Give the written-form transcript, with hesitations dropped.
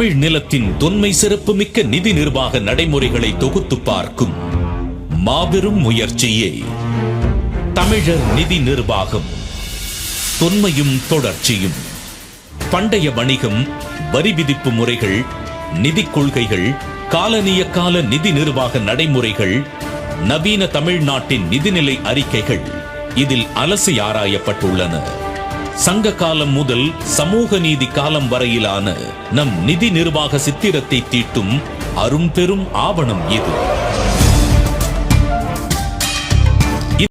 தமிழ் நிலத்தின் தொன்மை சிறப்புமிக்க நிதி நிர்வாக நடைமுறைகளை தொகுத்து பார்க்கும் மாபெரும் முயற்சியே தமிழர் நிதி நிர்வாகம். தொன்மையும் தொடர்ச்சியும். பண்டைய வணிகம், வரி விதிப்பு முறைகள், நிதி கொள்கைகள், காலனிய கால நிதி நிர்வாக நடைமுறைகள், நவீன தமிழ்நாட்டின் நிதிநிலை அறிக்கைகள் இதில் அலசி ஆராயப்பட்டுள்ளன. சங்க காலம் முதல் சமூக நீதி காலம் வரையிலான நம் நிதி நிர்வாக சித்திரத்தை தீட்டும் அரும்பெரும் ஆவணம் இது.